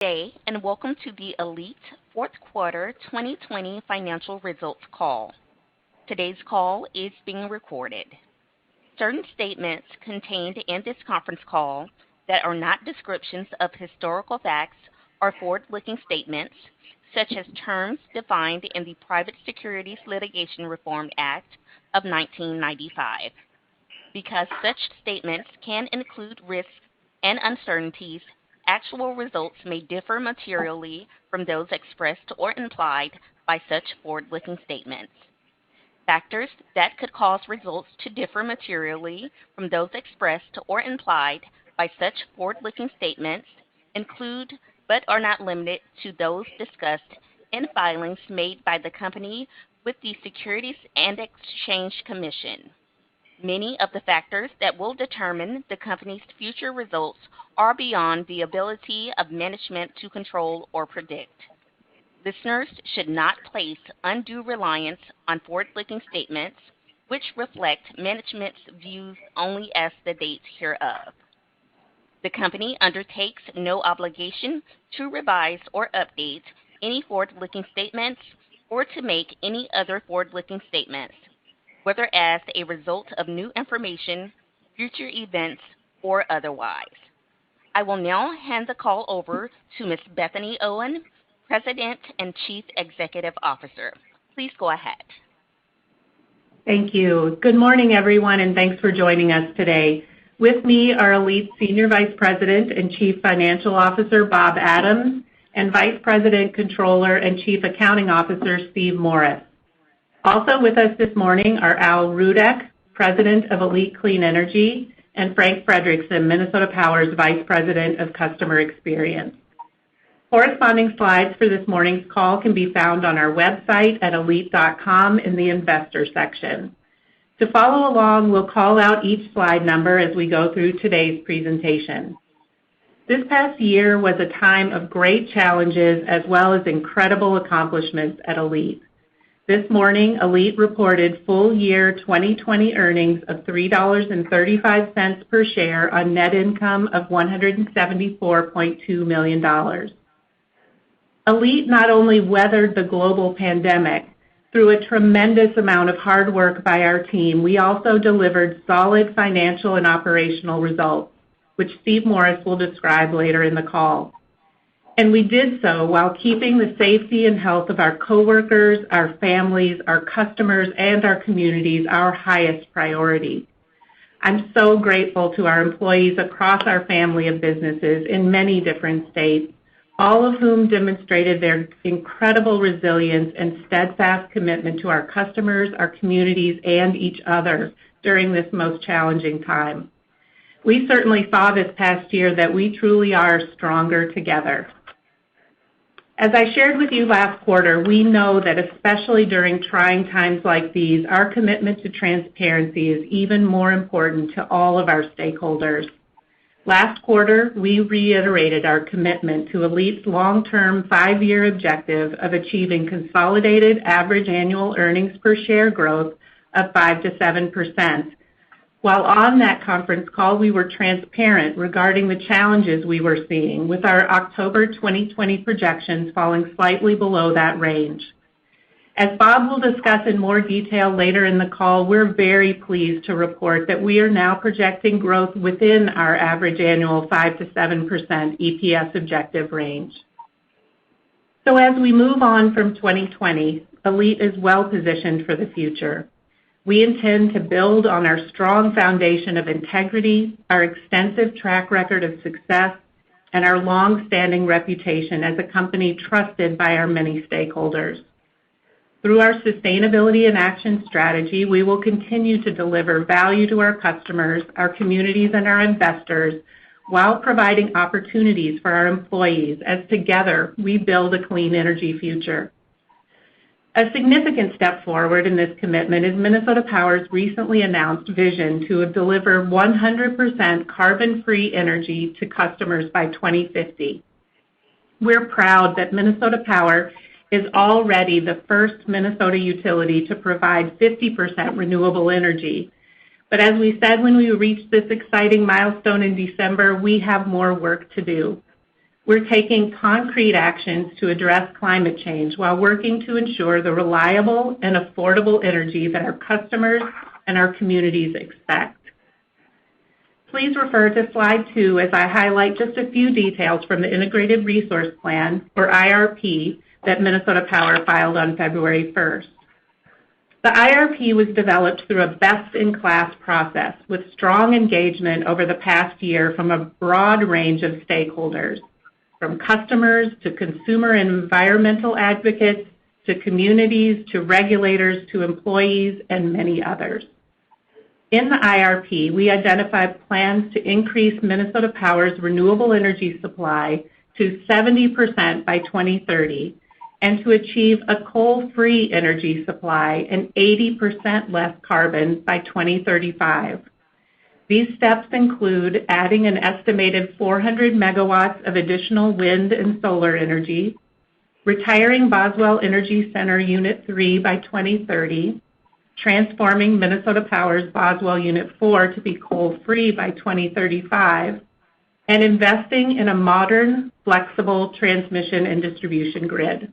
Day, and welcome to the Allete Q4 2020 financial results call. Today's call is being recorded. Certain statements contained in this conference call that are not descriptions of historical facts are forward-looking statements, such as terms defined in the Private Securities Litigation Reform Act of 1995. Because such statements can include risks and uncertainties, actual results may differ materially from those expressed or implied by such forward-looking statements. Factors that could cause results to differ materially from those expressed or implied by such forward-looking statements include, but are not limited to, those discussed in filings made by the company with the Securities and Exchange Commission. Many of the factors that will determine the company's future results are beyond the ability of management to control or predict. Listeners should not place undue reliance on forward-looking statements, which reflect management's views only as the dates hereof. The company undertakes no obligation to revise or update any forward-looking statements or to make any other forward-looking statements, whether as a result of new information, future events, or otherwise. I will now hand the call over to Ms. Bethany Owen, President and Chief Executive Officer. Please go ahead. Thank you. Good morning, everyone, and thanks for joining us today. With me are Allete Senior Vice President and Chief Financial Officer Bob Adams and Vice President, Controller, and Chief Accounting Officer Steve Morris. Also with us this morning are Al Rudeck, President of Allete Clean Energy, and Frank Frederickson, Minnesota Power's Vice President of Customer Experience. Corresponding slides for this morning's call can be found on our website at allete.com in the Investor section. To follow along, we'll call out each slide number as we go through today's presentation. This past year was a time of great challenges as well as incredible accomplishments at Allete. This morning, Allete reported full year 2020 earnings of $3.35 per share on net income of $174.2 million. Allete not only weathered the global pandemic, through a tremendous amount of hard work by our team, we also delivered solid financial and operational results, which Steve Morris will describe later in the call. And we did so while keeping the safety and health of our coworkers, our families, our customers, and our communities our highest priority. I'm so grateful to our employees across our family of businesses in many different states, all of whom demonstrated their incredible resilience and steadfast commitment to our customers, our communities, and each other during this most challenging time. We certainly saw this past year that we truly are stronger together. As I shared with you last quarter, we know that especially during trying times like these, our commitment to transparency is even more important to all of our stakeholders. Last quarter, we reiterated our commitment to Allete's long-term 5-year objective of achieving consolidated average annual earnings per share growth of 5 to 7%. While on that conference call, we were transparent regarding the challenges we were seeing, with our October 2020 projections falling slightly below that range. As Bob will discuss in more detail later in the call, we're very pleased to report that we are now projecting growth within our average annual 5 to 7% EPS objective range. So as we move on from 2020, Allete is well positioned for the future. We intend to build on our strong foundation of integrity, our extensive track record of success, and our long-standing reputation as a company trusted by our many stakeholders. Through our sustainability and action strategy, we will continue to deliver value to our customers, our communities, and our investors while providing opportunities for our employees as together we build a clean energy future. A significant step forward in this commitment is Minnesota Power's recently announced vision to deliver 100% carbon-free energy to customers by 2050. We're proud that Minnesota Power is already the first Minnesota utility to provide 50% renewable energy. But as we said when we reached this exciting milestone in December, we have more work to do. We're taking concrete actions to address climate change while working to ensure the reliable and affordable energy that our customers and our communities expect. Please refer to slide 2 as I highlight just a few details from the Integrated Resource Plan, or IRP, that Minnesota Power filed on February 1st. The IRP was developed through a best-in-class process with strong engagement over the past year from a broad range of stakeholders, from customers to consumer and environmental advocates to communities to regulators to employees and many others. In the IRP, we identified plans to increase Minnesota Power's renewable energy supply to 70% by 2030 and to achieve a coal-free energy supply and 80% less carbon by 2035. These steps include adding an estimated 400 megawatts of additional wind and solar energy, retiring Boswell Energy Center Unit 3 by 2030, transforming Minnesota Power's Boswell Unit 4 to be coal-free by 2035, and investing in a modern, flexible transmission and distribution grid.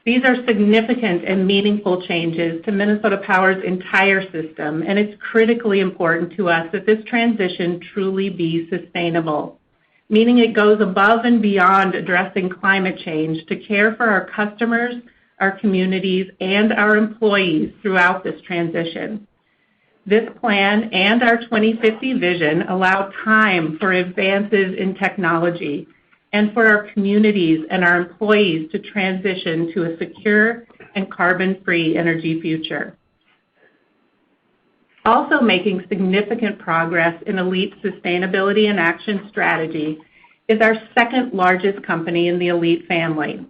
These are significant and meaningful changes to Minnesota Power's entire system, and it's critically important to us that this transition truly be sustainable, meaning it goes above and beyond addressing climate change to care for our customers, our communities, and our employees throughout this transition. This plan and our 2050 vision allow time for advances in technology and for our communities and our employees to transition to a secure and carbon-free energy future. Also making significant progress in Allete's sustainability and action strategy is our second largest company in the Allete family.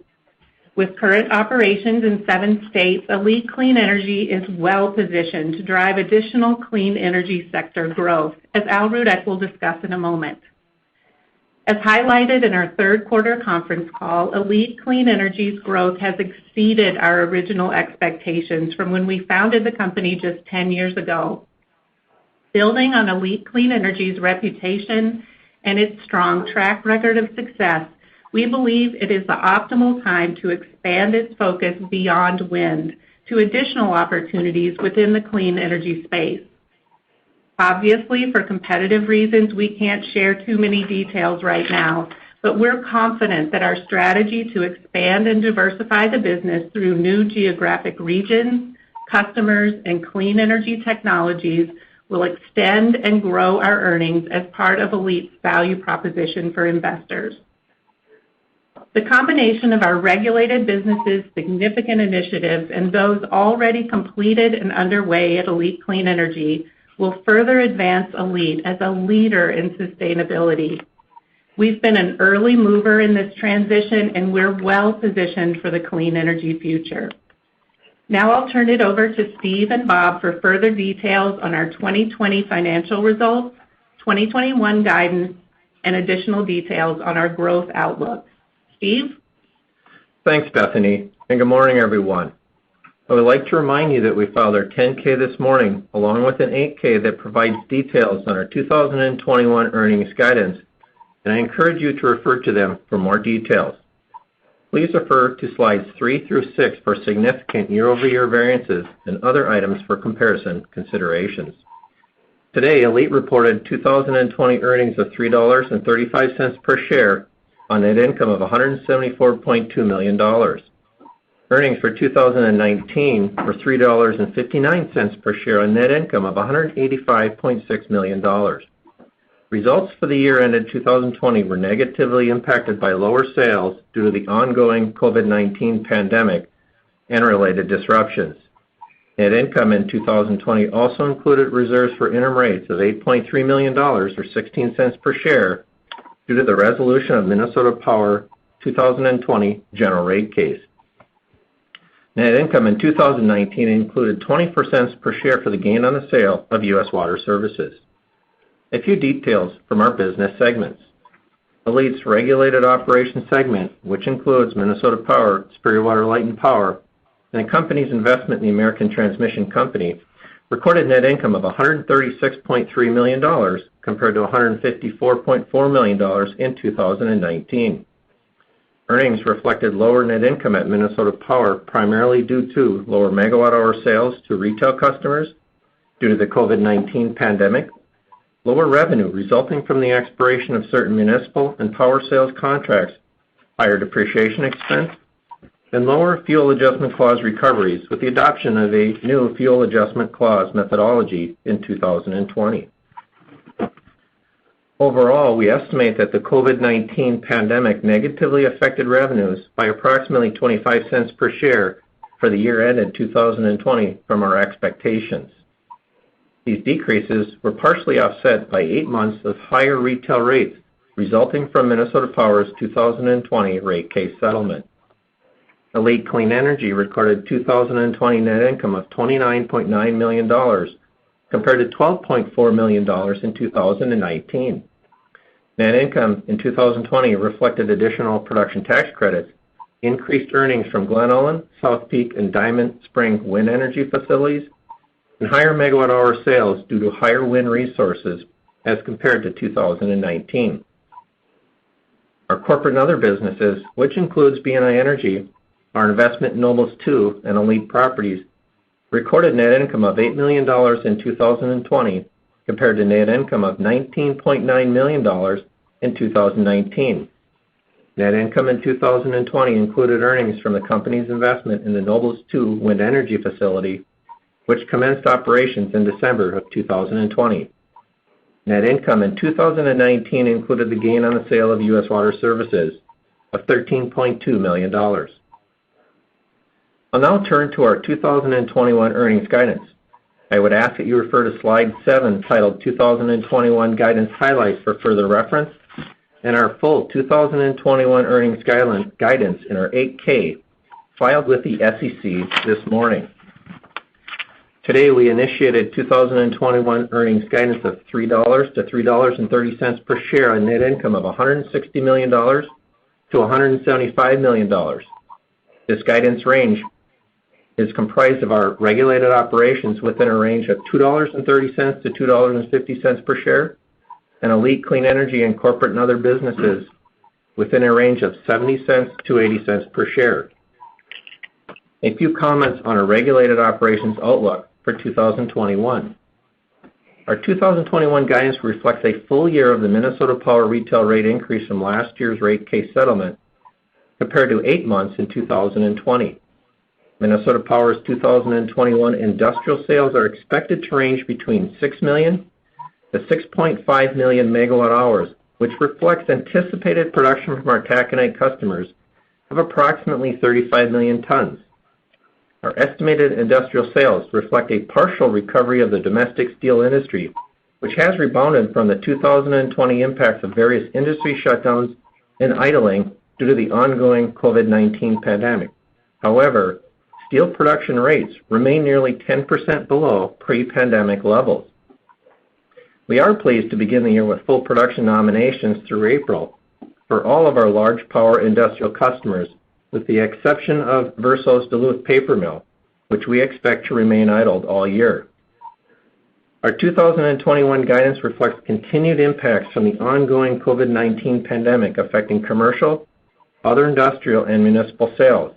With current operations in 7 states, Allete Clean Energy is well positioned to drive additional clean energy sector growth, as Al Rudeck will discuss in a moment. As highlighted in our third quarter conference call, Allete Clean Energy's growth has exceeded our original expectations from when we founded the company just 10 years ago. Building on Allete Clean Energy's reputation and its strong track record of success, we believe it is the optimal time to expand its focus beyond wind to additional opportunities within the clean energy space. Obviously, for competitive reasons, we can't share too many details right now, but we're confident that our strategy to expand and diversify the business through new geographic regions, customers, and clean energy technologies will extend and grow our earnings as part of Allete's value proposition for investors. The combination of our regulated businesses' significant initiatives and those already completed and underway at Allete Clean Energy will further advance Allete as a leader in sustainability. We've been an early mover in this transition, and we're well positioned for the clean energy future. Now I'll turn it over to Steve and Bob for further details on our 2020 financial results, 2021 guidance, and additional details on our growth outlook. Steve? Thanks, Bethany, and good morning, everyone. I would like to remind you that we filed our 10-K this morning, along with an 8-K that provides details on our 2021 earnings guidance, and I encourage you to refer to them for more details. Please refer to slides 3 through 6 for significant year-over-year variances and other items for comparison considerations. Today, Allete reported 2020 earnings of $3.35 per share on net income of $174.2 million. Earnings for 2019 were $3.59 per share on net income of $185.6 million. Results for the year ended 2020 were negatively impacted by lower sales due to the ongoing COVID-19 pandemic and related disruptions. Net income in 2020 also included reserves for interim rates of $8.3 million, or 16 cents per share, due to the resolution of Minnesota Power 2020 general rate case. Net income in 2019 included 24 cents per share for the gain on the sale of U.S. Water Services. A few details from our business segments. Allete's regulated operations segment, which includes Minnesota Power, Superior Water, Light and Power, and the company's investment in the American Transmission Company, recorded net income of $136.3 million compared to $154.4 million in 2019. Earnings reflected lower net income at Minnesota Power, primarily due to lower megawatt-hour sales to retail customers due to the COVID-19 pandemic, lower revenue resulting from the expiration of certain municipal and power sales contracts, higher depreciation expense, and lower fuel adjustment clause recoveries with the adoption of a new fuel adjustment clause methodology in 2020. Overall, we estimate that the COVID-19 pandemic negatively affected revenues by approximately 25 cents per share for the year ended 2020 from our expectations. These decreases were partially offset by 8 months of higher retail rates resulting from Minnesota Power's 2020 rate case settlement. Allete Clean Energy recorded 2020 net income of $29.9 million compared to $12.4 million in 2019. Net income in 2020 reflected additional production tax credits, increased earnings from Glen Ullin, South Peak, and Diamond Spring wind energy facilities, and higher megawatt-hour sales due to higher wind resources as compared to 2019. Our corporate and other businesses, which includes BNI Energy, our investment in Nobles 2 and Allete Properties, recorded net income of $8 million in 2020 compared to net income of $19.9 million in 2019. Net income in 2020 included earnings from the company's investment in the Nobles 2 wind energy facility, which commenced operations in December of 2020. Net income in 2019 included the gain on the sale of U.S. Water Services of $13.2 million. I'll now turn to our 2021 earnings guidance. I would ask that you refer to slide 7 titled 2021 Guidance Highlights for further reference, and our full 2021 earnings guidance in our 8-K filed with the SEC this morning. Today we initiated 2021 earnings guidance of $3 to $3.30 per share on net income of $160 million to $175 million. This guidance range is comprised of our regulated operations within a range of $2.30 to $2.50 per share, and Allete Clean Energy and corporate and other businesses within a range of 70 cents to 80 cents per share. A few comments on our regulated operations outlook for 2021. Our 2021 guidance reflects a full year of the Minnesota Power retail rate increase from last year's rate case settlement compared to 8 months in 2020. Minnesota Power's 2021 industrial sales are expected to range between 6 million to 6.5 million megawatt hours, which reflects anticipated production from our taconite customers of approximately 35 million tons. Our estimated industrial sales reflect a partial recovery of the domestic steel industry, which has rebounded from the 2020 impacts of various industry shutdowns and idling due to the ongoing COVID-19 pandemic. However, steel production rates remain nearly 10% below pre-pandemic levels. We are pleased to begin the year with full production nominations through April for all of our large power industrial customers, with the exception of Verso's Duluth paper mill, which we expect to remain idled all year. Our 2021 guidance reflects continued impacts from the ongoing COVID-19 pandemic affecting commercial, other industrial, and municipal sales.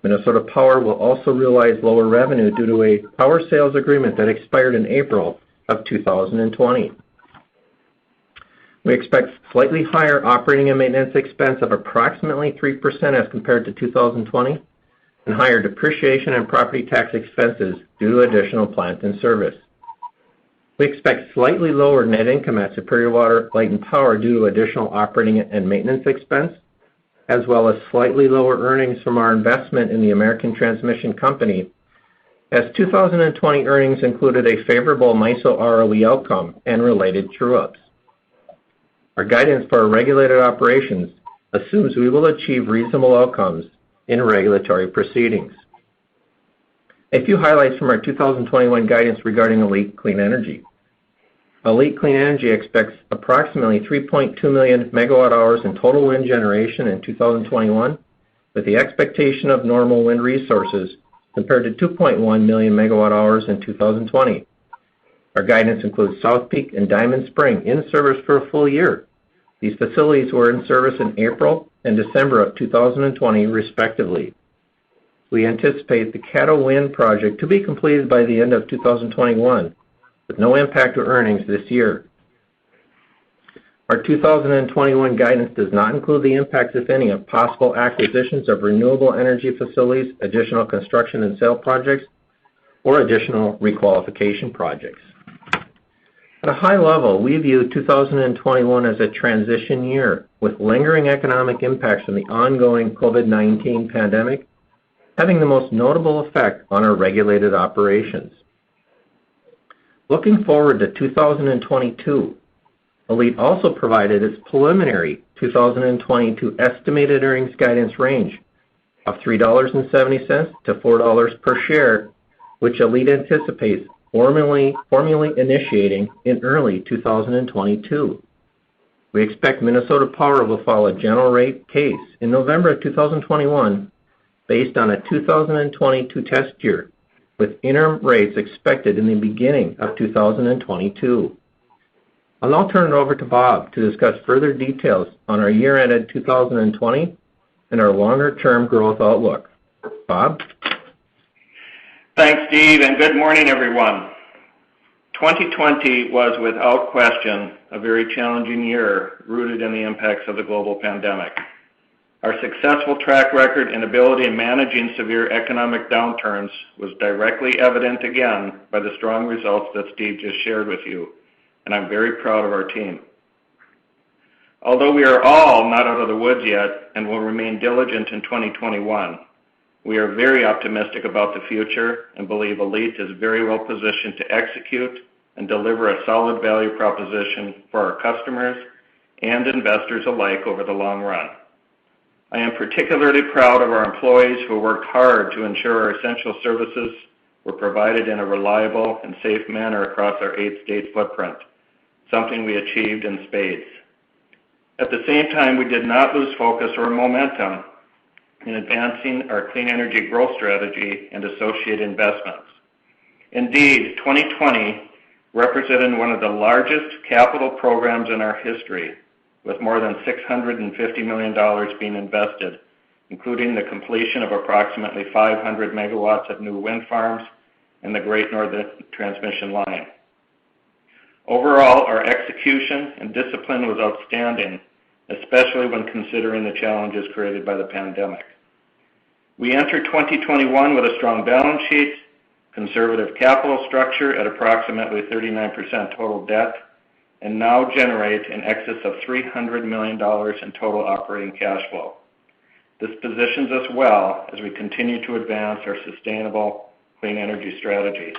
Minnesota Power will also realize lower revenue due to a power sales agreement that expired in April of 2020. We expect slightly higher operating and maintenance expense of approximately 3% as compared to 2020, and higher depreciation and property tax expenses due to additional plant in service. We expect slightly lower net income at Superior Water, Light and Power due to additional operating and maintenance expense, as well as slightly lower earnings from our investment in the American Transmission Company, as 2020 earnings included a favorable MISO ROE outcome and related true-ups. Our guidance for our regulated operations assumes we will achieve reasonable outcomes in regulatory proceedings. A few highlights from our 2021 guidance regarding Allete Clean Energy. Allete Clean Energy expects approximately 3.2 million megawatt hours in total wind generation in 2021, with the expectation of normal wind resources compared to 2.1 million megawatt hours in 2020. Our guidance includes South Peak and Diamond Spring in service for a full year. These facilities were in service in April and December of 2020, respectively. We anticipate the Caddo Wind project to be completed by the end of 2021, with no impact to earnings this year. Our 2021 guidance does not include the impacts, if any, of possible acquisitions of renewable energy facilities, additional construction and sale projects, or additional requalification projects. At a high level, we view 2021 as a transition year, with lingering economic impacts from the ongoing COVID-19 pandemic having the most notable effect on our regulated operations. Looking forward to 2022, Allete also provided its preliminary 2022 estimated earnings guidance range of $3.70 to $4 per share, which Allete anticipates formally initiating in early 2022. We expect Minnesota Power will file a general rate case in November of 2021 based on a 2022 test year, with interim rates expected in the beginning of 2022. I'll now turn it over to Bob to discuss further details on our year-ended 2020 and our longer-term growth outlook. Bob? Thanks, Steve, and good morning, everyone. 2020 was, without question, a very challenging year rooted in the impacts of the global pandemic. Our successful track record and ability in managing severe economic downturns was directly evident again by the strong results that Steve just shared with you, and I'm very proud of our team. Although we are all not out of the woods yet and will remain diligent in 2021, we are very optimistic about the future and believe Allete is very well positioned to execute and deliver a solid value proposition for our customers and investors alike over the long run. I am particularly proud of our employees who worked hard to ensure our essential services were provided in a reliable and safe manner across our 8-state footprint, something we achieved in spades. At the same time, we did not lose focus or momentum in advancing our clean energy growth strategy and associated investments. Indeed, 2020 represented one of the largest capital programs in our history, with more than $650 million being invested, including the completion of approximately 500 megawatts of new wind farms and the Great Northern Transmission Line. Overall, our execution and discipline was outstanding, especially when considering the challenges created by the pandemic. We enter 2021 with a strong balance sheet, conservative capital structure at approximately 39% total debt, and now generate in excess of $300 million in total operating cash flow. This positions us well as we continue to advance our sustainable clean energy strategy.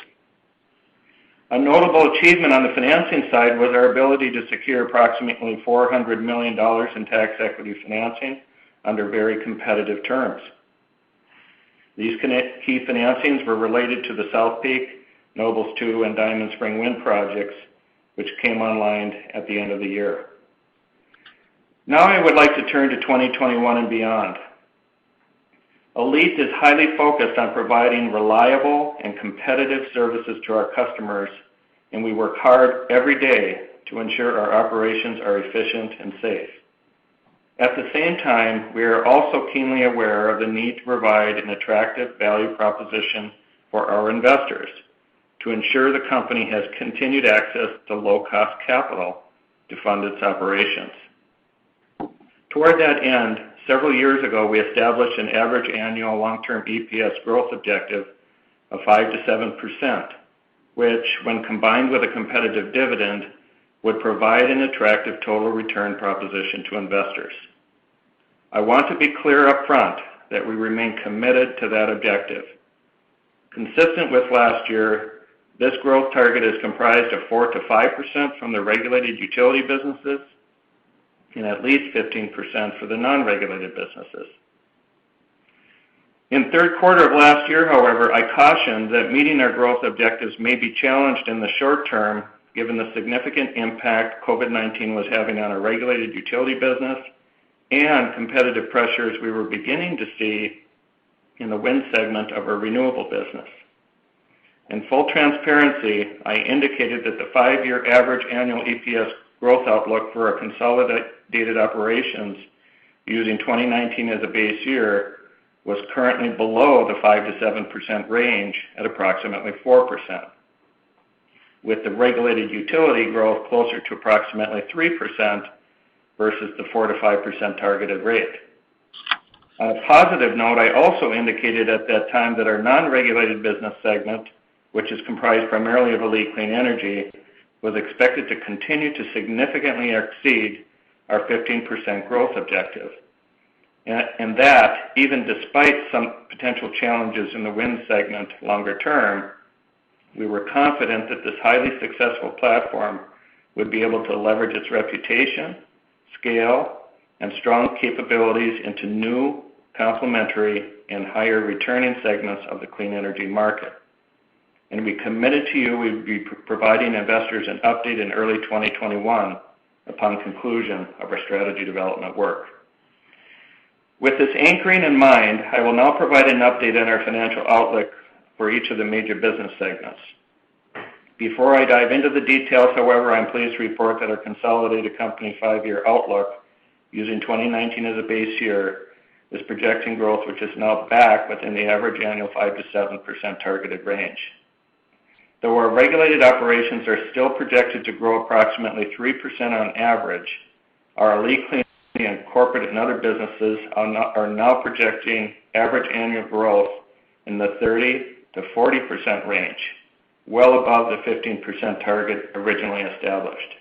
A notable achievement on the financing side was our ability to secure approximately $400 million in tax equity financing under very competitive terms. These key financings were related to the South Peak, Nobles 2, and Diamond Spring wind projects, which came online at the end of the year. Now I would like to turn to 2021 and beyond. Allete is highly focused on providing reliable and competitive services to our customers, and we work hard every day to ensure our operations are efficient and safe. At the same time, we are also keenly aware of the need to provide an attractive value proposition for our investors to ensure the company has continued access to low-cost capital to fund its operations. Toward that end, several years ago, we established an average annual long-term EPS growth objective of 5 to 7%, which, when combined with a competitive dividend, would provide an attractive total return proposition to investors. I want to be clear up front that we remain committed to that objective. Consistent with last year, this growth target is comprised of 4 to 5% from the regulated utility businesses and at least 15% for the non-regulated businesses. In third quarter of last year, however, I cautioned that meeting our growth objectives may be challenged in the short term given the significant impact COVID-19 was having on our regulated utility business and competitive pressures we were beginning to see in the wind segment of our renewable business. In full transparency, I indicated that the 5-year average annual EPS growth outlook for our consolidated operations using 2019 as a base year was currently below the 5 to 7% range at approximately 4%, with the regulated utility growth closer to approximately 3% versus the 4 to 5% targeted rate. On a positive note, I also indicated at that time that our non-regulated business segment, which is comprised primarily of Allete Clean Energy, was expected to continue to significantly exceed our 15% growth objective. And that, even despite some potential challenges in the wind segment longer term, we were confident that this highly successful platform would be able to leverage its reputation, scale, and strong capabilities into new, complementary, and higher returning segments of the clean energy market. And we committed to you we would be providing investors an update in early 2021 upon conclusion of our strategy development work. With this anchoring in mind, I will now provide an update on our financial outlook for each of the major business segments. Before I dive into the details, however, I'm pleased to report that our consolidated company 5-year outlook, using 2019 as a base year, is projecting growth which is now back within the average annual 5 to 7% targeted range. Though our regulated operations are still projected to grow approximately 3% on average, our Allete Clean Energy and corporate and other businesses are now projecting average annual growth in the 30 to 40% range, well above the 15% target originally established.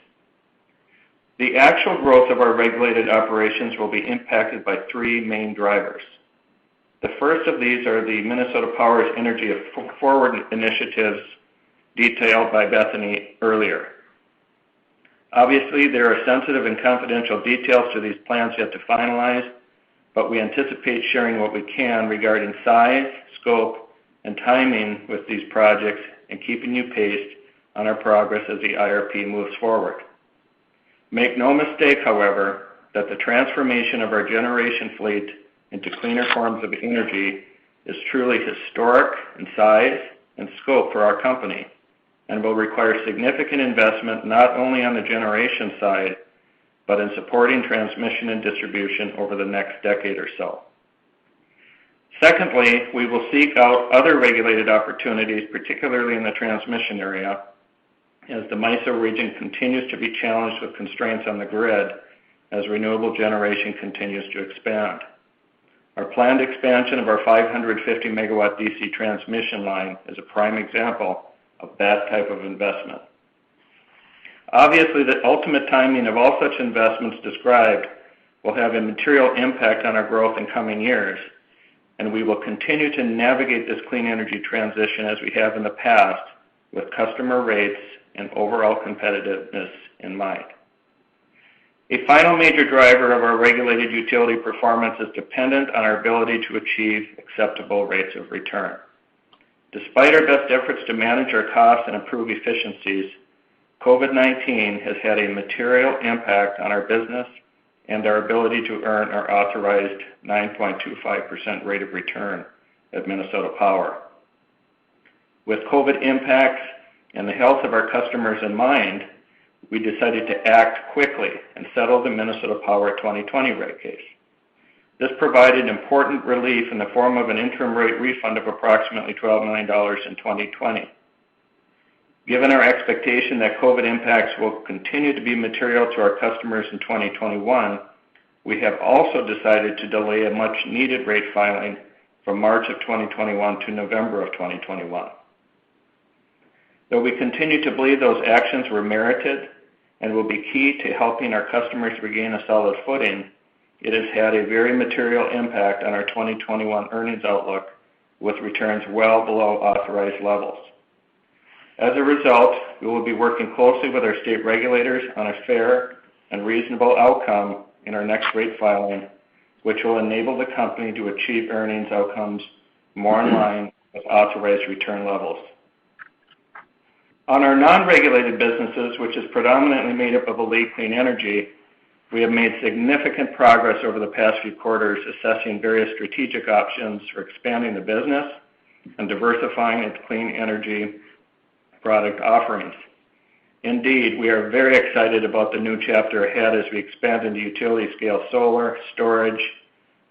The actual growth of our regulated operations will be impacted by 3 main drivers. The first of these are the Minnesota Power's Energy Forward initiatives detailed by Bethany earlier. Obviously, there are sensitive and confidential details to these plans yet to finalize, but we anticipate sharing what we can regarding size, scope, and timing with these projects and keeping you paced on our progress as the IRP moves forward. Make no mistake, however, that the transformation of our generation fleet into cleaner forms of energy is truly historic in size and scope for our company and will require significant investment not only on the generation side, but in supporting transmission and distribution over the next decade or so. Secondly, we will seek out other regulated opportunities, particularly in the transmission area, as the MISO region continues to be challenged with constraints on the grid as renewable generation continues to expand. Our planned expansion of our 550 megawatt DC transmission line is a prime example of that type of investment. Obviously, the ultimate timing of all such investments described will have a material impact on our growth in coming years, and we will continue to navigate this clean energy transition as we have in the past with customer rates and overall competitiveness in mind. A final major driver of our regulated utility performance is dependent on our ability to achieve acceptable rates of return. Despite our best efforts to manage our costs and improve efficiencies, COVID-19 has had a material impact on our business and our ability to earn our authorized 9.25% rate of return at Minnesota Power. With COVID impacts and the health of our customers in mind, we decided to act quickly and settle the Minnesota Power 2020 rate case. This provided important relief in the form of an interim rate refund of approximately $12 million in 2020. Given our expectation that COVID impacts will continue to be material to our customers in 2021, we have also decided to delay a much-needed rate filing from March of 2021 to November of 2021. Though we continue to believe those actions were merited and will be key to helping our customers regain a solid footing, it has had a very material impact on our 2021 earnings outlook, with returns well below authorized levels. As a result, we will be working closely with our state regulators on a fair and reasonable outcome in our next rate filing, which will enable the company to achieve earnings outcomes more in line with authorized return levels. On our non-regulated businesses, which is predominantly made up of Allete Clean Energy, We have made significant progress over the past few quarters assessing various strategic options for expanding the business and diversifying its clean energy product offerings. Indeed, we are very excited about the new chapter ahead as we expand into utility-scale solar, storage,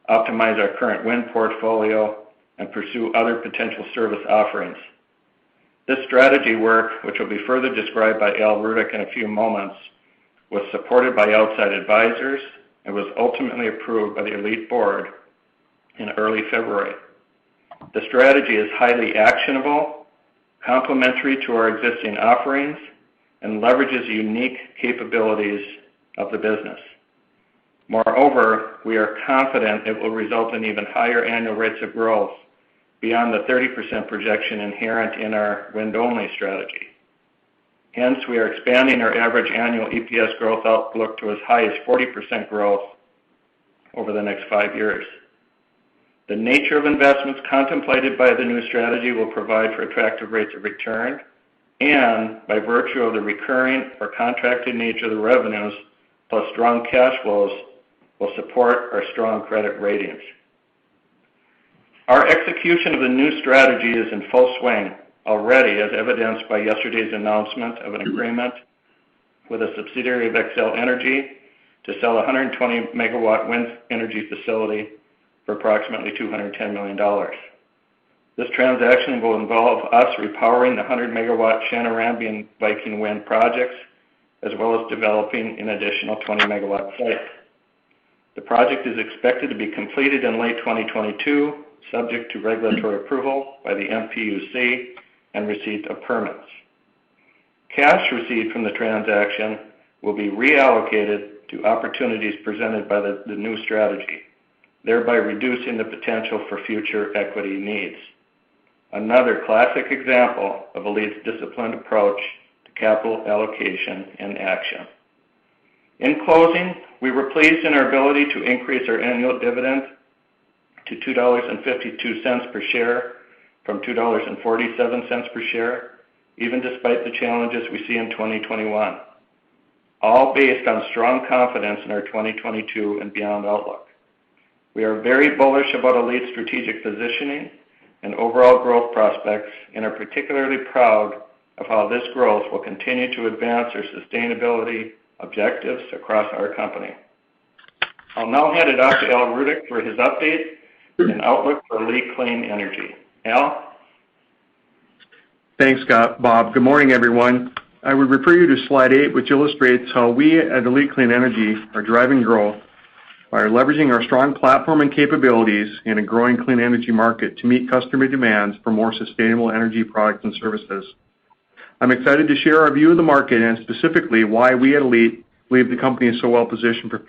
optimize our current wind portfolio, and pursue other potential service offerings. This strategy work, which will be further described by Al Rudick in a few moments, was supported by outside advisors and was ultimately approved by the Allete board in early February. The strategy is highly actionable, complementary to our existing offerings, and leverages the unique capabilities of the business. Moreover, we are confident it will result in even higher annual rates of growth beyond the 30% projection inherent in our wind-only strategy. Hence, we are expanding our average annual EPS growth outlook to as high as 40% growth over the next 5 years. The nature of investments contemplated by the new strategy will provide for attractive rates of return, and by virtue of the recurring or contracted nature of the revenues, plus strong cash flows, will support our strong credit ratings. Our execution of the new strategy is in full swing already, as evidenced by yesterday's announcement of an agreement with a subsidiary of Xcel Energy to sell a 120-megawatt wind energy facility for approximately $210 million. This transaction will involve us repowering the 100-megawatt Chanarambie and Viking wind projects, as well as developing an additional 20-megawatt site. The project is expected to be completed in late 2022, subject to regulatory approval by the MPUC and receipt of permits. Cash received from the transaction will be reallocated to opportunities presented by the new strategy, thereby reducing the potential for future equity needs. Another classic example of Allete's disciplined approach to capital allocation in action. In closing, we were pleased in our ability to increase our annual dividend to $2.52 per share from $2.47 per share, even despite the challenges we see in 2021, all based on strong confidence in our 2022 and beyond outlook. We are very bullish about Allete's strategic positioning and overall growth prospects, and are particularly proud of how this growth will continue to advance our sustainability objectives across our company. I'll now hand it off to Al Rudick for his update and outlook for Allete Clean Energy. Al? Thanks, Bob. Good morning, everyone. I would refer you to slide 8, which illustrates how we at Allete Clean Energy are driving growth by leveraging our strong platform and capabilities in a growing clean energy market to meet customer demands for more sustainable energy products and services. I'm excited to share our view of the market and specifically why we at Allete believe the company is so well positioned for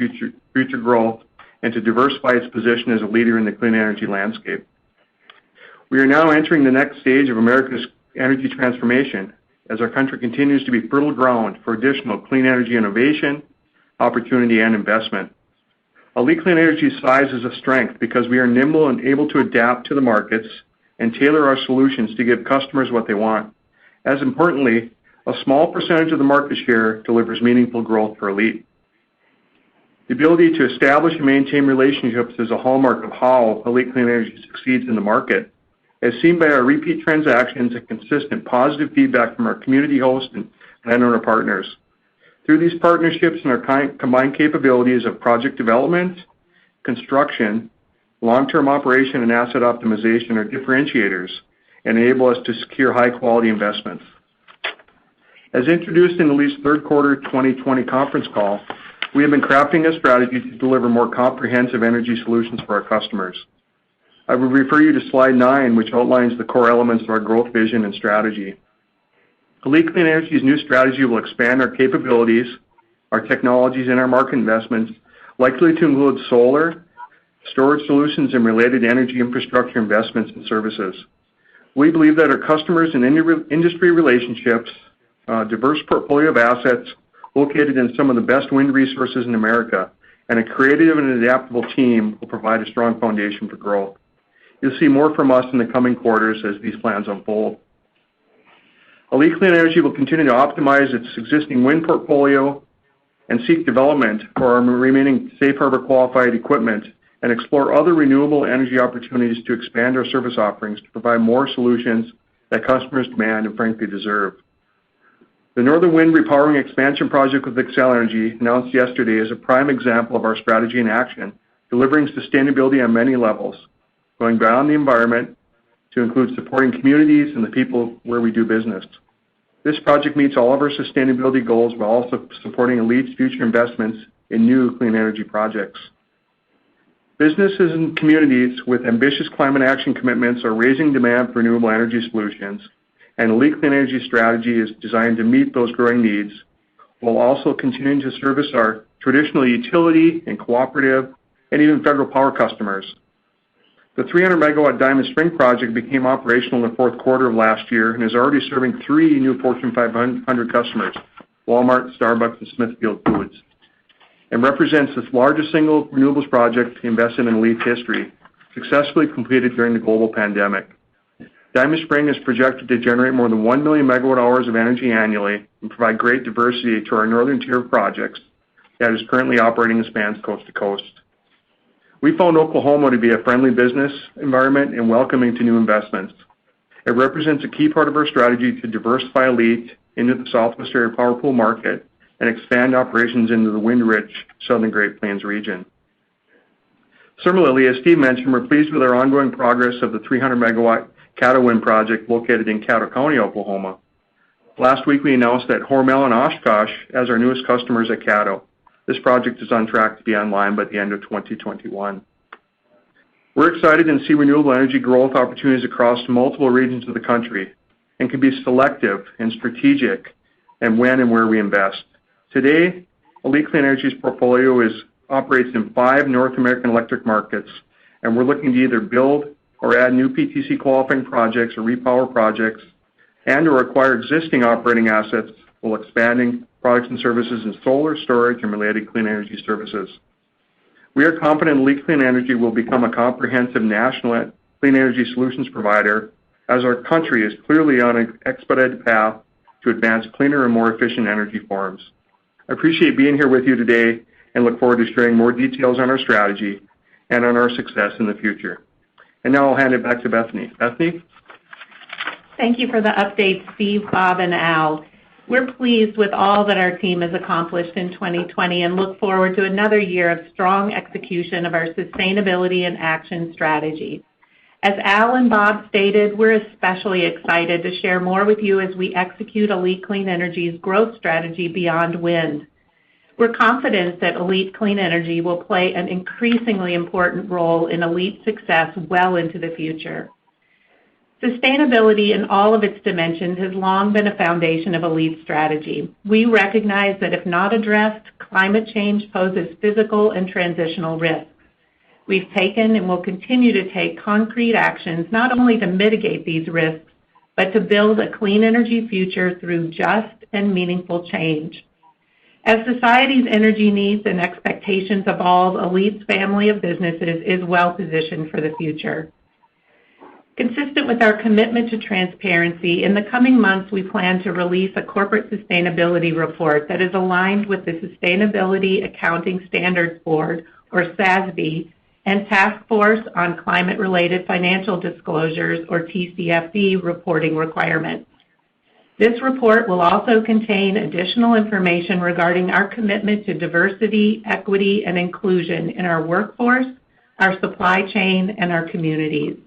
future growth and to diversify its position as a leader in the clean energy landscape. We are now entering the next stage of America's energy transformation as our country continues to be fertile ground for additional clean energy innovation, opportunity, and investment. Allete Clean Energy's size is a strength because we are nimble and able to adapt to the markets and tailor our solutions to give customers what they want. As importantly, a small percentage of the market share delivers meaningful growth for Allete. The ability to establish and maintain relationships is a hallmark of how Allete Clean Energy succeeds in the market, as seen by our repeat transactions and consistent positive feedback from our community host and landowner partners. Through these partnerships and our combined capabilities of project development, construction, long-term operation, and asset optimization are differentiators and enable us to secure high-quality investments. As introduced in Allete's third quarter 2020 conference call, we have been crafting a strategy to deliver more comprehensive energy solutions for our customers. I would refer you to slide 9, which outlines the core elements of our growth vision and strategy. Allete Clean Energy's new strategy will expand our capabilities, our technologies, and our market investments, likely to include solar, storage solutions, and related energy infrastructure investments and services. We believe that our customers and industry relationships, a diverse portfolio of assets located in some of the best wind resources in America, and a creative and adaptable team will provide a strong foundation for growth. You'll see more from us in the coming quarters as these plans unfold. Allete Clean Energy will continue to optimize its existing wind portfolio, and seek development for our remaining safe harbor qualified equipment and explore other renewable energy opportunities to expand our service offerings to provide more solutions that customers demand and frankly deserve. The Northern Wind Repowering Expansion Project with Xcel Energy, announced yesterday, is a prime example of our strategy in action, delivering sustainability on many levels, going beyond the environment to include supporting communities and the people where we do business. This project meets all of our sustainability goals while also supporting Allete's future investments in new clean energy projects. Businesses and communities with ambitious climate action commitments are raising demand for renewable energy solutions, and Allete Clean Energy strategy is designed to meet those growing needs while also continuing to service our traditional utility and cooperative and even federal power customers. The 300-megawatt Diamond Spring project became operational in the fourth quarter of last year and is already serving 3 new Fortune 500 customers, Walmart, Starbucks, and Smithfield Foods, and represents the largest single renewables project invested in Allete's history, successfully completed during the global pandemic. Diamond Spring is projected to generate more than 1 million megawatt hours of energy annually and provide great diversity to our northern tier of projects that is currently operating and spans coast to coast. We found Oklahoma to be a friendly business environment and welcoming to new investments. It represents a key part of our strategy to diversify Allete into the Southwest area power pool market and expand operations into the wind-rich Southern Great Plains region. Similarly, as Steve mentioned, we're pleased with our ongoing progress of the 300-megawatt Caddo Wind project located in Caddo County, Oklahoma. Last week, we announced that Hormel and Oshkosh as our newest customers at Caddo. This project is on track to be online by the end of 2021. We're excited to see renewable energy growth opportunities across multiple regions of the country and can be selective and strategic and when and where we invest. Today, Allete Clean Energy's portfolio operates in 5 North American electric markets, and we're looking to either build or add new PTC qualifying projects or repower projects and or acquire existing operating assets while expanding products and services in solar, storage, and related clean energy services. We are confident Allete Clean Energy will become a comprehensive national clean energy solutions provider as our country is clearly on an expedited path to advance cleaner and more efficient energy forms. I appreciate being here with you today and look forward to sharing more details on our strategy and on our success in the future. And now I'll hand it back to Bethany. Bethany? Thank you for the update, Steve, Bob, and Al. We're pleased with all that our team has accomplished in 2020 and look forward to another year of strong execution of our sustainability and action strategy. As Al and Bob stated, we're especially excited to share more with you as we execute Allete Clean Energy's growth strategy beyond wind. We're confident that Allete Clean Energy will play an increasingly important role in Allete's success well into the future. Sustainability in all of its dimensions has long been a foundation of Allete's strategy. We recognize that if not addressed, climate change poses physical and transitional risks. We've taken and will continue to take concrete actions not only to mitigate these risks, but to build a clean energy future through just and meaningful change. As society's energy needs and expectations evolve, Allete's family of businesses is well positioned for the future. Consistent with our commitment to transparency, in the coming months we plan to release a corporate sustainability report that is aligned with the Sustainability Accounting Standards Board, or SASB, and Task Force on Climate-Related Financial Disclosures, or TCFD, reporting requirements. This report will also contain additional information regarding our commitment to diversity, equity, and inclusion in our workforce, our supply chain, and our communities.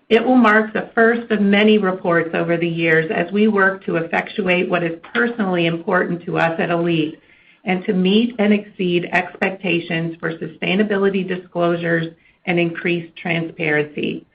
It will mark the first of many reports over the years as we work to effectuate what is personally important to us at Allete and to meet and exceed expectations for sustainability disclosures and increased transparency.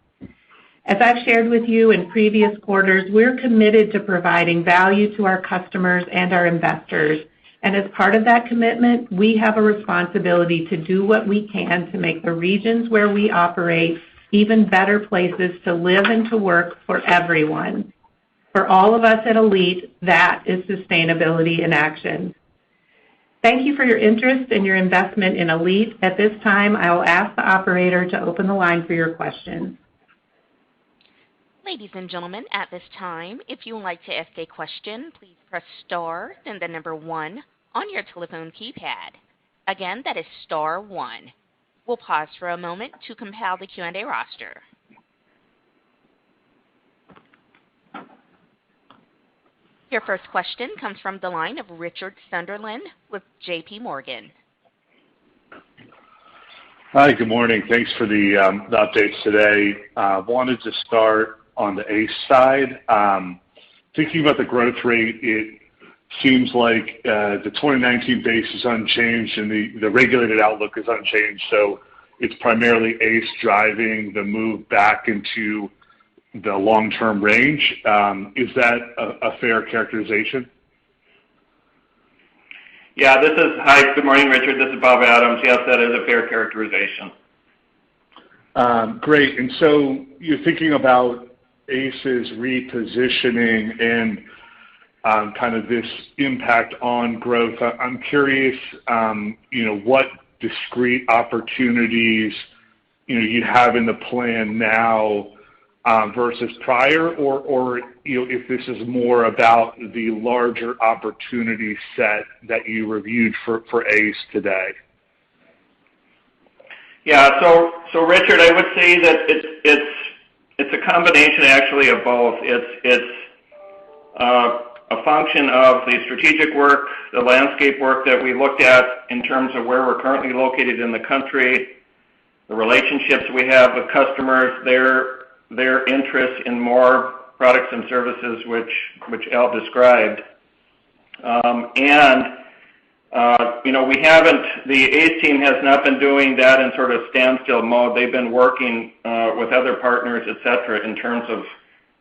As I've shared with you in previous quarters, we're committed to providing value to our customers and our investors. And as part of that commitment, we have a responsibility to do what we can to make the regions where we operate even better places to live and to work for everyone. For all of us at Allete, that is sustainability in action. Thank you for your interest and your investment in Allete. At this time, I will ask the operator to open the line for your questions. Ladies and gentlemen, at this time, if you would like to ask a question, please press star, then the number 1 on your telephone keypad. Again, that is star 1. We'll pause for a moment to compile the Q&A roster. Your first question comes from the line of Richard Sunderland with J.P. Morgan. Hi, good morning. Thanks for the updates today. Wanted to start on the ACE side. Thinking about the growth rate, it seems like the 2019 base is unchanged and the regulated outlook is unchanged, so it's primarily ACE driving the move back into the long-term range. Is that a fair characterization? Yeah, hi, good morning, Richard. This is Bob Adams. Yes, that is a fair characterization. Great. And so you're thinking about ACE's repositioning and kind of this impact on growth. I'm curious, what discrete opportunities, you have in the plan now versus prior, or if this is more about the larger opportunity set that you reviewed for ACE today. Yeah, so Richard, I would say that it's a combination actually of both. It's a function of the strategic work, the landscape work that we looked at in terms of where we're currently located in the country, the relationships we have with customers, their interest in more products and services, which Al described. The ACE team has not been doing that in sort of standstill mode. They've been working with other partners, et cetera, in terms of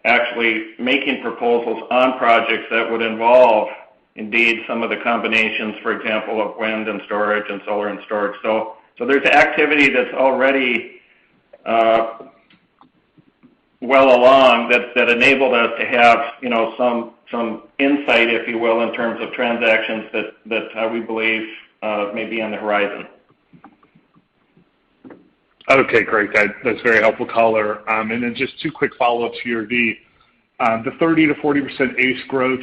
actually making proposals on projects that would involve, indeed, some of the combinations, for example, of wind and storage and solar and storage. So there's activity that's already well along that enabled us to have, some insight, if you will, in terms of transactions that we believe may be on the horizon. Okay, great. That's very helpful color. And then just two quick follow-ups here. The 30 to 40% ACE growth,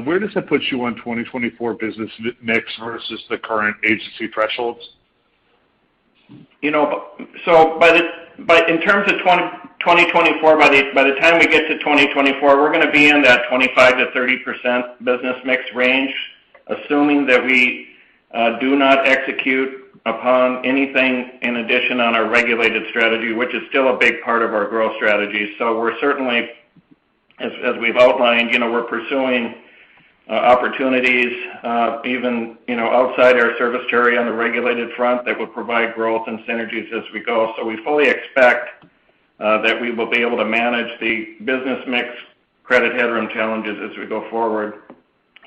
where does that put you on 2024 business mix versus the current agency thresholds? So in terms of 2024, by the time we get to 2024, we're going to be in that 25 to 30% business mix range, assuming that we do not execute upon anything in addition on our regulated strategy, which is still a big part of our growth strategy. So we're certainly, as we've outlined, we're pursuing opportunities, even, outside our service area on the regulated front that will provide growth and synergies as we go. So we fully expect that we will be able to manage the business mix credit headroom challenges as we go forward,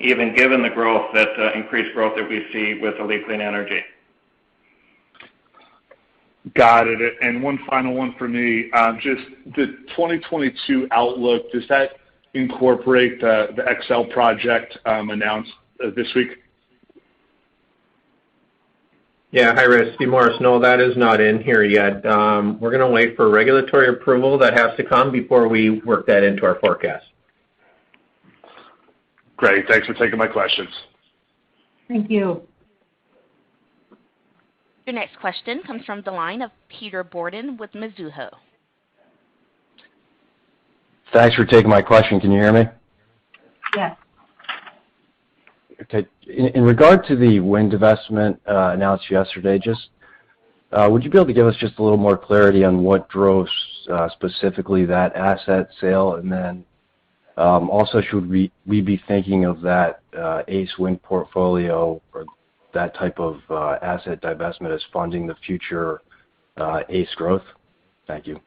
even given the growth increased growth that we see with Allete Clean Energy. Got it. And one final one for me. Just the 2022 outlook, does that incorporate the XL project announced this week? Yeah, hi, Rich. Steve Morris. No, that is not in here yet. We're going to wait for regulatory approval that has to come before we work that into our forecast. Great. Thanks for taking my questions. Thank you. Your next question comes from the line of Peter Borden with Mizuho. Thanks for taking my question. Can you hear me? Yes. Okay. In regard to the wind divestment announced yesterday, would you be able to give us just a little more clarity on what drove specifically that asset sale? And then also, should we be thinking of that ACE wind portfolio or that type of asset divestment as funding the future ACE growth? Thank you.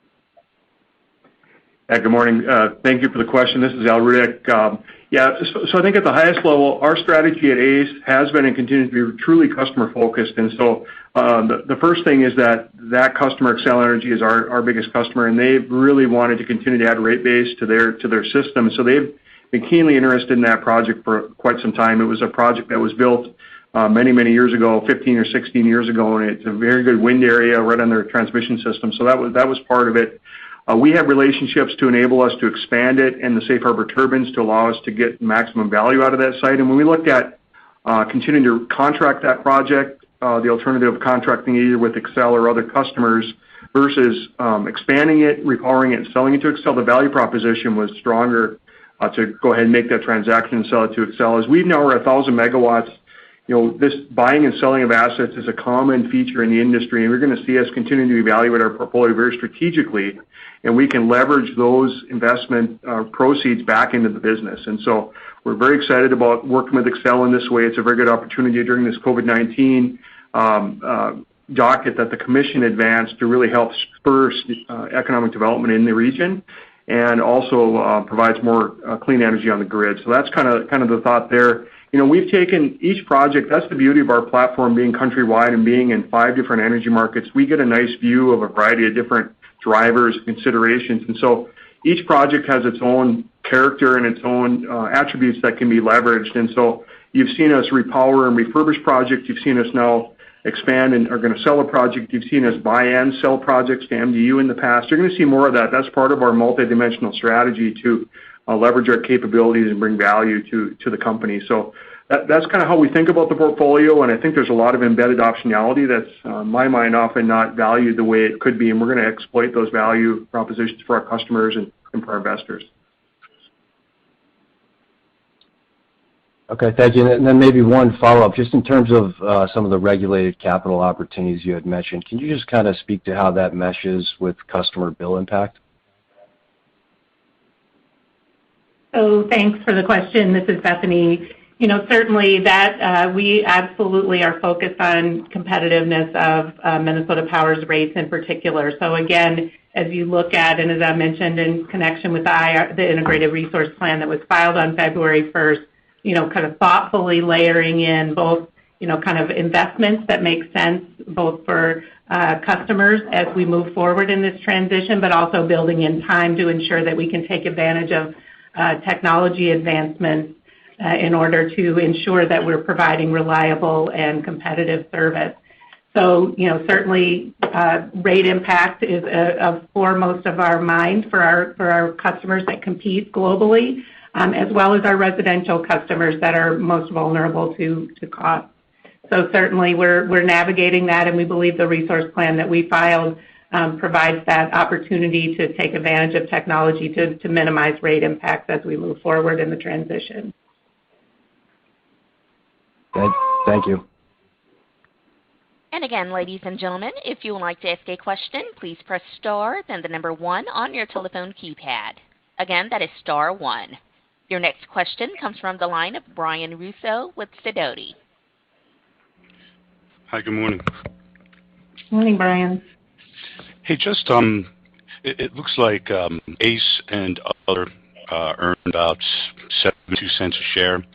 Good morning. Thank you for the question. This is Allete. So I think at the highest level, our strategy at ACE has been and continues to be truly customer focused. And so the first thing is that customer, Xcel Energy, is our biggest customer, and they've really wanted to continue to add rate base to their system. So they've been keenly interested in that project for quite some time. It was a project that was built many, many years ago, 15 or 16 years ago, and it's a very good wind area right on their transmission system. So that was part of it. We have relationships to enable us to expand it and the safe harbor turbines to allow us to get maximum value out of that site. And when we looked at continuing to contract that project, the alternative of contracting either with Xcel or other customers versus expanding it, repowering it, and selling it to Xcel. The value proposition was stronger to go ahead and make that transaction and sell it to Xcel. As we now are 1,000 megawatts, this buying and selling of assets is a common feature in the industry, and we're going to see us continuing to evaluate our portfolio very strategically, and we can leverage those investment proceeds back into the business. And so we're very excited about working with Xcel in this way. It's a very good opportunity during this COVID-19 docket that the Commission advanced to really help spur economic development in the region, and also provides more clean energy on the grid. So that's kind of the thought there. We've taken each project. That's the beauty of our platform being countrywide and being in 5 different energy markets. We get a nice view of a variety of different drivers, considerations, and so each project has its own character and its own attributes that can be leveraged. And so you've seen us repower and refurbish projects. You've seen us now expand and are going to sell a project. You've seen us buy and sell projects to MDU in the past. You're going to see more of that. That's part of our multidimensional strategy to leverage our capabilities and bring value to the company. So that's kind of how we think about the portfolio, and I think there's a lot of embedded optionality that's, in my mind, often not valued the way it could be, and we're going to exploit those value propositions for our customers and for our investors. Okay, thank you. And then maybe one follow-up, just in terms of some of the regulated capital opportunities you had mentioned. Can you just kind of speak to how that meshes with customer bill impact? So thanks for the question. This is Bethany. Certainly that we absolutely are focused on competitiveness of Minnesota Power's rates in particular. So again, as you look at, and as I mentioned in connection with the Integrated Resource Plan that was filed on February 1st, kind of thoughtfully layering in both, kind of investments that make sense both for customers as we move forward in this transition, but also building in time to ensure that we can take advantage of technology advancements in order to ensure that we're providing reliable and competitive service. So, certainly rate impact is of foremost of our mind for our customers that compete globally, as well as our residential customers that are most vulnerable to cost. So certainly we're navigating that, and we believe the resource plan that we filed provides that opportunity to take advantage of technology to minimize rate impacts as we move forward in the transition. Thank you. And again, ladies and gentlemen, if you would like to ask a question, please press star, then the number 1 on your telephone keypad. Again, that is star 1. Your next question comes from the line of Brian Russo with Sidoti. Hi, good morning. Morning, Brian. Hey, just it looks like ACE and other earned about 72 cents a share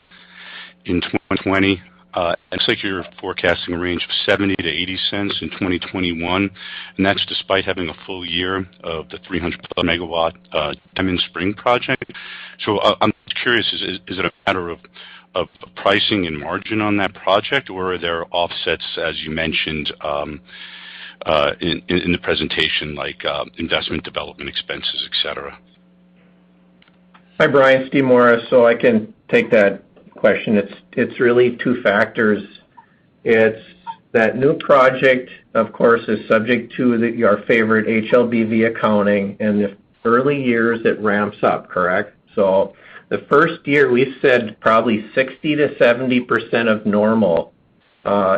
in 2020. It looks like you're forecasting a range of 70 to 80 cents in 2021, and that's despite having a full year of the 300 megawatt Diamond Spring project. So I'm curious, is it a matter of pricing and margin on that project, or are there offsets, as you mentioned in the presentation, like investment development expenses, et cetera? Hi, Brian. Steve Morris. So I can take that question. It's really 2 factors. It's that new project, of course, is subject to our favorite HLBV accounting, and the early years it ramps up, correct? So the first year we said probably 60 to 70% of normal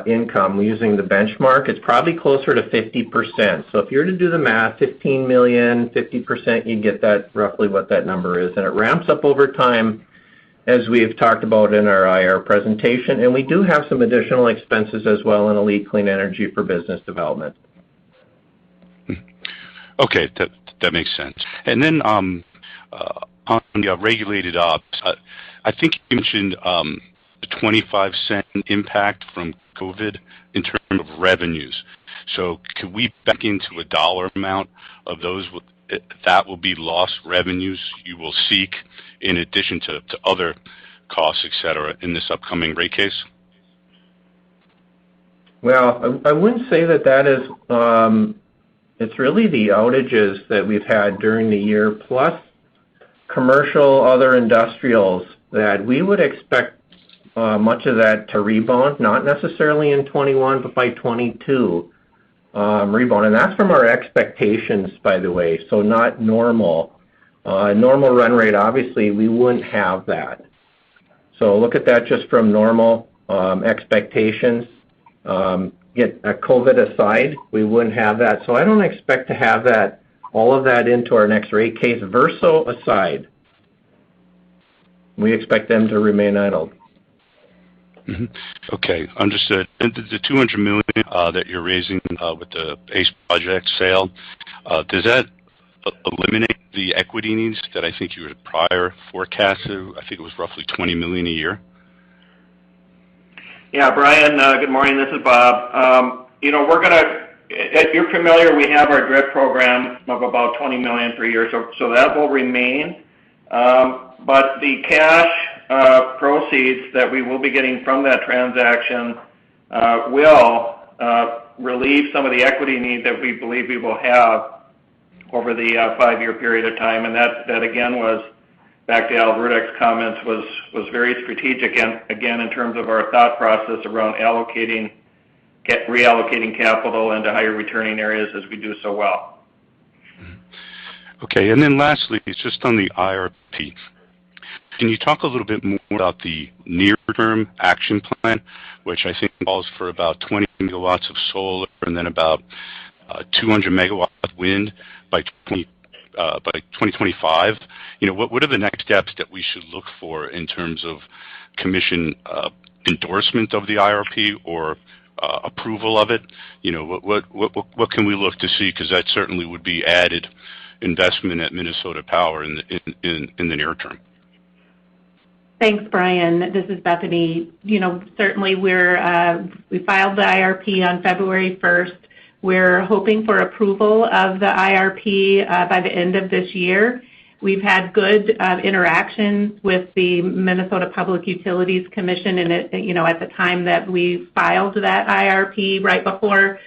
income using the benchmark. It's probably closer to 50%. So if you're to do the math, 15 million, 50%, you get that roughly what that number is, and it ramps up over time, as we've talked about in our IR presentation, and we do have some additional expenses as well in Allete Clean Energy for business development. Okay, that makes sense. And then on the regulated ops, I think you mentioned the 25-cent impact from COVID in terms of revenues. So could we back into a dollar amount of those? That will be lost revenues you will seek in addition to other costs, et cetera, in this upcoming rate case? Well, I wouldn't say that is, it's really the outages that we've had during the year, plus commercial, other industrials, that we would expect much of that to rebound, not necessarily in 21, but by 22 rebound. And that's from our expectations, by the way, so not normal. Normal run rate, obviously, we wouldn't have that. So look at that just from normal expectations. Get COVID aside, we wouldn't have that. So I don't expect to have that, all of that into our next rate case. Verso aside, we expect them to remain idle. Mm-hmm. Okay, understood. And the $200 million that you're raising with the ACE project sale, does that eliminate the equity needs that I think you had prior forecasted? I think it was roughly $20 million a year. Yeah, Brian, good morning. This is Bob. We're going to, if you're familiar, we have our DRIP program of about $20 million per year, so that will remain. But the cash proceeds that we will be getting from that transaction will relieve some of the equity need that we believe we will have over the 5-year period of time. And that again was, back to Al Rudek's comments, was very strategic, and again in terms of our thought process around reallocating capital into higher returning areas as we do so well. Okay, and then lastly, just on the IRP. Can you talk a little bit more about the near-term action plan, which I think calls for about 20 megawatts of solar and then about 200 megawatts of wind by 2025? What are the next steps that we should look for in terms of commission endorsement of the IRP or approval of it? What can we look to see? Because that certainly would be added investment at Minnesota Power in the near term. Thanks, Brian. This is Bethany. Certainly we filed the IRP on February 1st. We're hoping for approval of the IRP by the end of this year. We've had good interactions with the Minnesota Public Utilities Commission, and at the time that we filed that IRP, right before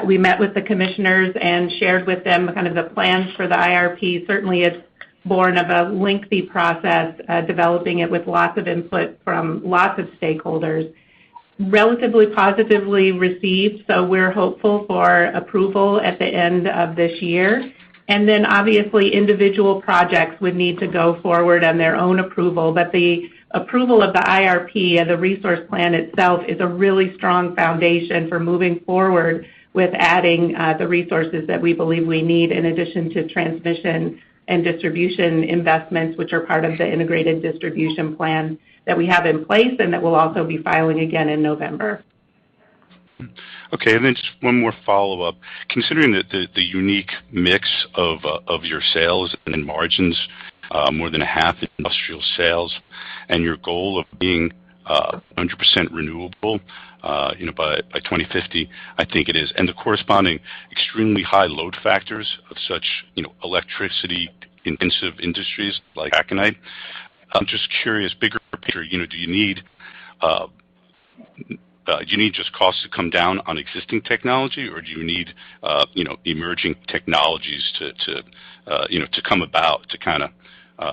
we met with the commissioners and shared with them kind of the plans for the IRP. Certainly, it's born of a lengthy process, developing it with lots of input from lots of stakeholders. Relatively positively received, so we're hopeful for approval at the end of this year. And then obviously individual projects would need to go forward on their own approval, but the approval of the IRP and the resource plan itself is a really strong foundation for moving forward with adding the resources that we believe we need in addition to transmission and distribution investments, which are part of the integrated distribution plan that we have in place and that we'll also be filing again in November. Okay, and then just one more follow-up. Considering the unique mix of your sales and margins, more than a half industrial sales, and your goal of being 100% renewable, by 2050, I think it is, and the corresponding extremely high load factors of such, electricity-intensive industries like taconite. I'm just curious, bigger picture, do you need just costs to come down on existing technology, or do you need, emerging technologies to come about to kind of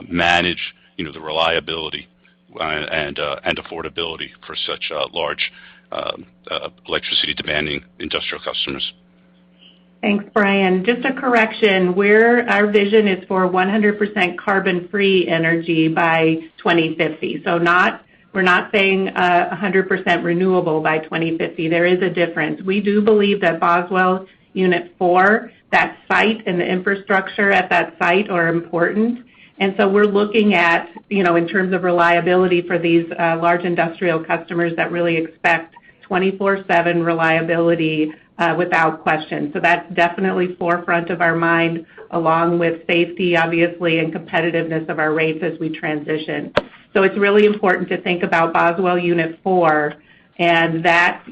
manage, the reliability and affordability for such large electricity demanding industrial customers? Thanks, Brian. Just a correction, our vision is for 100% carbon-free energy by 2050. So we're not saying 100% renewable by 2050. There is a difference. We do believe that Boswell Unit 4, that site and the infrastructure at that site are important. And so we're looking at, in terms of reliability for these large industrial customers that really expect 24/7 reliability without question. So that's definitely forefront of our mind, along with safety, obviously, and competitiveness of our rates as we transition. So it's really important to think about Boswell Unit 4, and that,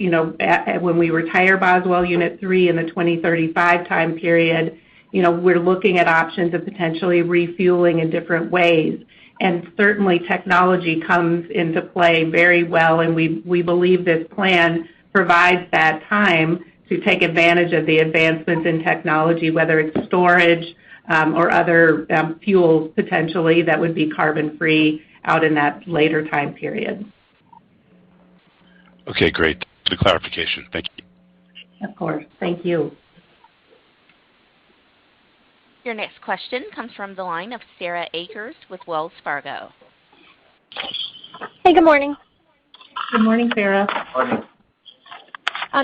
when we retire Boswell Unit 3 in the 2035 time period, we're looking at options of potentially refueling in different ways. And certainly technology comes into play very well, and we believe this plan provides that time to take advantage of the advancements in technology, whether it's storage or other fuels potentially that would be carbon-free out in that later time period. Okay, great. For the clarification. Thank you. Of course. Thank you. Your next question comes from the line of Sarah Akers with Wells Fargo. Hey, good morning. Good morning, Sarah. Morning.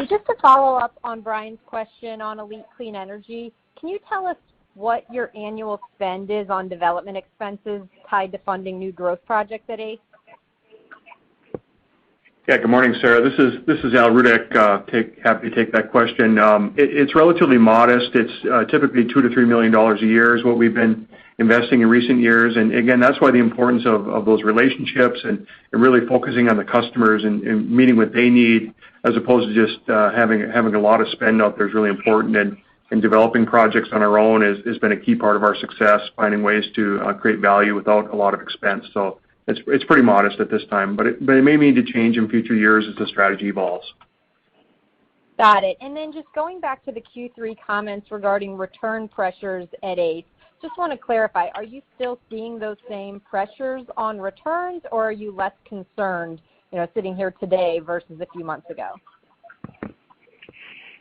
Just to follow up on Brian's question on Allete Clean Energy, can you tell us what your annual spend is on development expenses tied to funding new growth projects at ACE? Yeah, good morning, Sarah. This is Al Rudeck. Happy to take that question. It's relatively modest. It's typically $2 to $3 million a year is what we've been investing in recent years. And again, that's why the importance of those relationships and really focusing on the customers and meeting what they need, as opposed to just having a lot of spend out there is really important. And developing projects on our own has been a key part of our success, finding ways to create value without a lot of expense. So it's pretty modest at this time, but it may need to change in future years as the strategy evolves. Got it. And then just going back to the Q3 comments regarding return pressures at ACE, just want to clarify, are you still seeing those same pressures on returns, or are you less concerned, sitting here today versus a few months ago?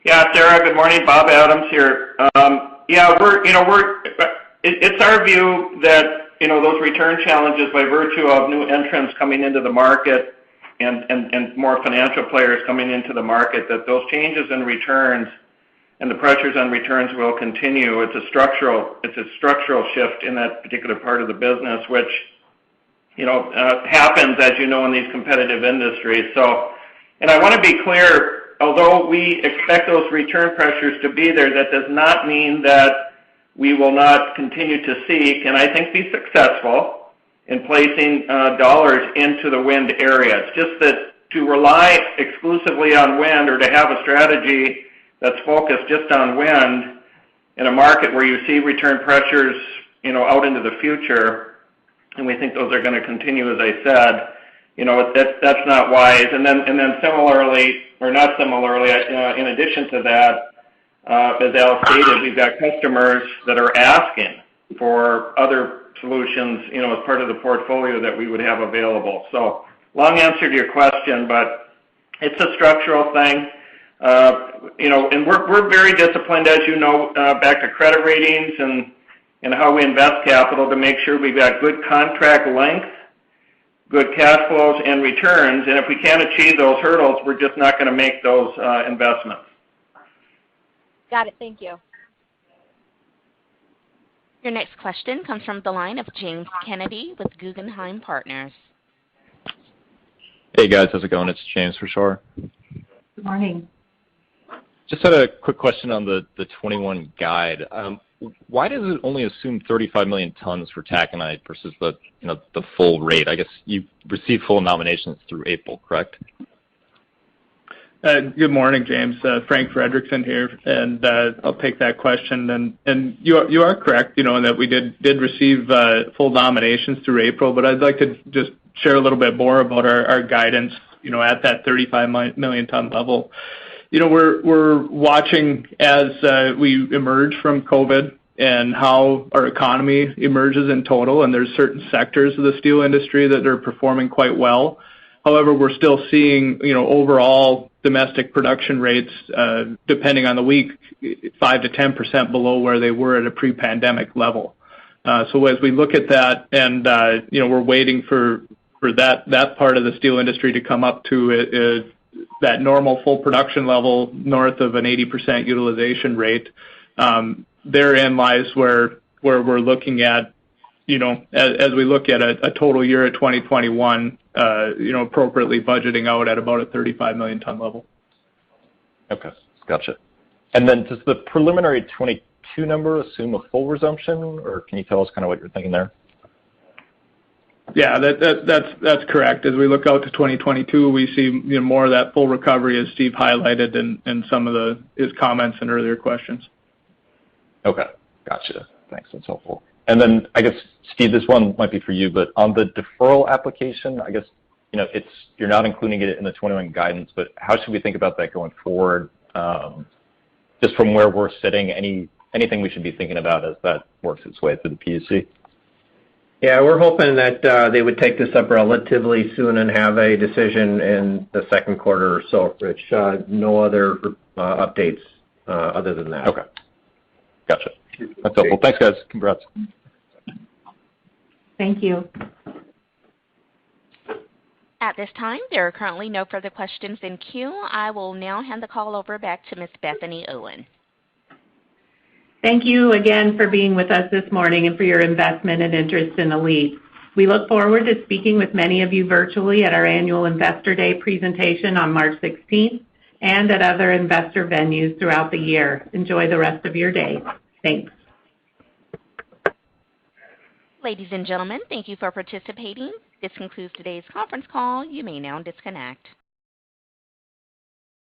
Yeah, Sarah, good morning. Bob Adams here. It's our view that, those return challenges by virtue of new entrants coming into the market and more financial players coming into the market, that those changes in returns and the pressures on returns will continue. It's a structural shift in that particular part of the business, which, happens, as you know, in these competitive industries. So, and I want to be clear, although we expect those return pressures to be there, that does not mean that we will not continue to seek, and I think be successful in placing dollars into the wind area. It's just that to rely exclusively on wind, or to have a strategy that's focused just on wind in a market where you see return pressures, out into the future, and we think those are going to continue, as I said, that's not wise. And then similarly, or not similarly, in addition to that, as Al stated, we've got customers that are asking for other solutions, as part of the portfolio that we would have available. So, long answer to your question, but it's a structural thing. And we're very disciplined, as you know, back to credit ratings and how we invest capital to make sure we've got good contract length, good cash flows, and returns. And if we can't achieve those hurdles, we're just not going to make those investments. Got it. Thank you. Your next question comes from the line of James Kennedy with Guggenheim Partners. Hey guys, how's it going? It's James for sure. Good morning. Just had a quick question on the 21 guide. Why does it only assume 35 million tons for taconite versus the full rate? I guess you received full nominations through April, correct? Good morning, James. Frank Frederickson here, and I'll take that question. And you are correct, in that we did receive full nominations through April. But I'd like to just share a little bit more about our guidance, at that 35 million ton level. We're watching as we emerge from COVID and how our economy emerges in total, and there's certain sectors of the steel industry that are performing quite well. However, we're still seeing, overall domestic production rates, depending on the week, 5 to 10% below where they were at a pre-pandemic level. So as we look at that, and we're waiting for that part of the steel industry to come up to that normal full production level north of an 80% utilization rate. Therein lies where we're looking at, as we look at a total year of 2021, appropriately budgeting out at about a 35 million ton level. Okay, gotcha. And then does the preliminary 22 number assume a full resumption, or can you tell us kind of what you're thinking there? Yeah, that's correct. As we look out to 2022, we see more of that full recovery, as Steve highlighted in some of his comments and earlier questions. Okay, gotcha. Thanks, that's helpful. And then I guess, Steve, this one might be for you, but on the deferral application, I guess, you're not including it in the 21 guidance, but how should we think about that going forward? Just from where we're sitting, anything we should be thinking about as that works its way through the PUC? Yeah, we're hoping that they would take this up relatively soon and have a decision in the second quarter or so, Rich. No other updates other than that. Okay. Gotcha. That's helpful. Thanks, guys. Congrats. Thank you. At this time, there are currently no further questions in queue. I will now hand the call over back to Ms. Bethany Owen. Thank you again for being with us this morning and for your investment and interest in Allete. We look forward to speaking with many of you virtually at our annual Investor Day presentation on March 16th and at other investor venues throughout the year. Enjoy the rest of your day. Thanks. Ladies and gentlemen, thank you for participating. This concludes today's conference call. You may now disconnect.